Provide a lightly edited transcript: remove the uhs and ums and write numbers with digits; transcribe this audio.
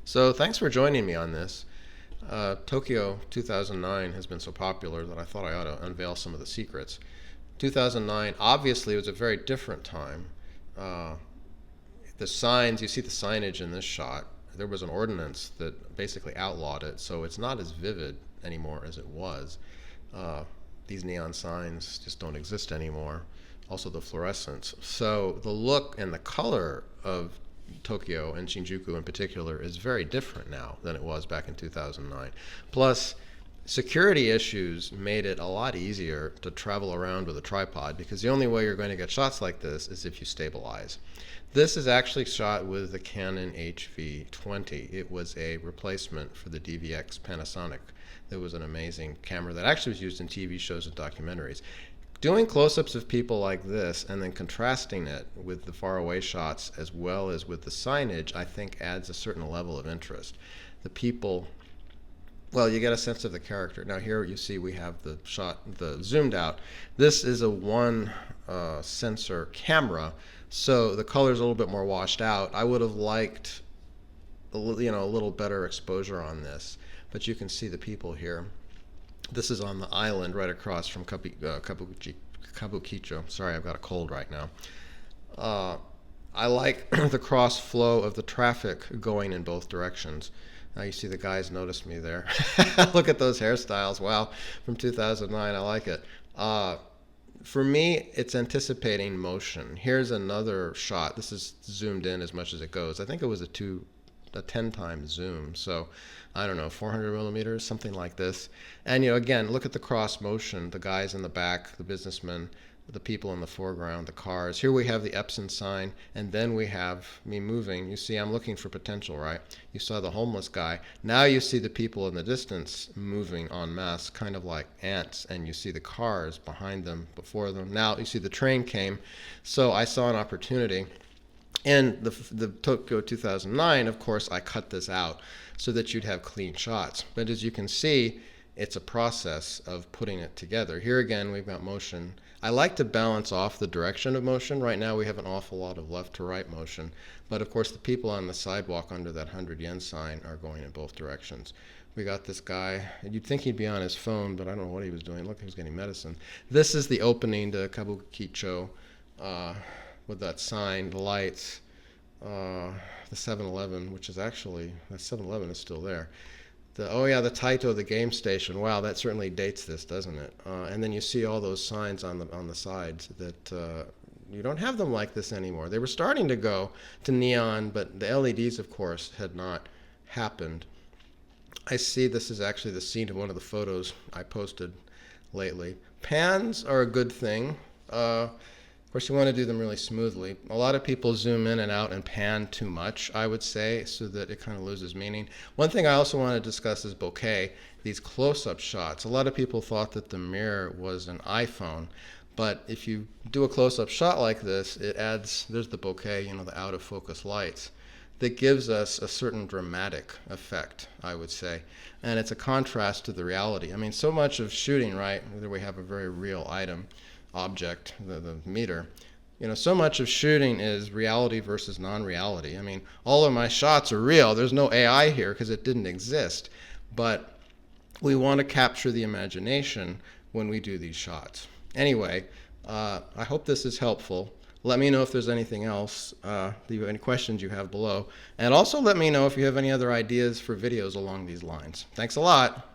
So thanks for joining me on this. Tokyo 2009 has been so popular that I thought I ought to unveil some of the secrets. 2009 obviously was a very different time. Uh, the signs, you see the signage in this shot. There was an ordinance that basically outlawed it, so it's not as vivid anymore as it was. Uh, these neon signs just don't exist anymore. Also the fluorescence. So the look and the color of Tokyo and Shinjuku in particular is very different now than it was back in 2009. Plus, security issues made it a lot easier to travel around with a tripod because the only way you're going to get shots like this is if you stabilize. This is actually shot with the Canon HV20. It was a replacement for the DVX Panasonic. It was an amazing camera that actually was used in TV shows and documentaries. Doing close-ups of people like this and then contrasting it with the faraway shots as well as with the signage, I think adds a certain level of interest. The people, well, you get a sense of the character. Now here you see we have the shot, the zoomed out. This is a one sensor camera, so the color's a little bit more washed out. I would have liked a little better exposure on this, but you can see the people here. This is on the island right across from Kabukicho. Sorry, I've got a cold right now. I like the cross flow of the traffic going in both directions. Now you see the guys noticed me there. Look at those hairstyles. Wow, from 2009, I like it. For me, it's anticipating motion. Here's another shot. This is zoomed in as much as it goes. I think it was a 10 times zoom, so I don't know, 400 millimeters, something like this. And again, look at the cross motion, the guys in the back, the businessmen, the people in the foreground, the cars. Here we have the Epson sign, and then we have me moving. You see, I'm looking for potential, right? You saw the homeless guy. Now you see the people in the distance moving en masse, kind of like ants, and you see the cars behind them, before them. Now you see the train came, so I saw an opportunity. In the Tokyo 2009, of course, I cut this out so that you'd have clean shots. But as you can see, it's a process of putting it together. Here again, we've got motion. I like to balance off the direction of motion. Right now, we have an awful lot of left to right motion. But of course, the people on the sidewalk under that 100 yen sign are going in both directions. We got this guy, and you'd think he'd be on his phone, but I don't know what he was doing. Look, he was getting medicine. This is the opening to Kabukicho. With that sign, the lights, the 7-Eleven, which is actually, that 7-Eleven is still there. The Taito, the game station. Wow, that certainly dates this, doesn't it? And then you see all those signs on the sides that you don't have them like this anymore. They were starting to go to neon, but the LEDs, of course, had not happened. I see this is actually the scene of one of the photos I posted lately. Pans are a good thing. Of course, you want to do them really smoothly. A lot of people zoom in and out and pan too much, I would say, so that it kind of loses meaning. One thing I also want to discuss is bokeh, these close-up shots. A lot of people thought that the mirror was an iPhone, but if you do a close-up shot like this, it adds, there's the bokeh, the out-of-focus lights, that gives us a certain dramatic effect, I would say. And it's a contrast to the reality. I mean, so much of shooting, right, whether we have a very real object, the meter, so much of shooting is reality versus non-reality. I mean, all of my shots are real. There's no AI here because it didn't exist. But we want to capture the imagination when we do these shots. Anyway, I hope this is helpful. Let me know if there's anything else, any questions you have below. And also let me know if you have any other ideas for videos along these lines. Thanks a lot.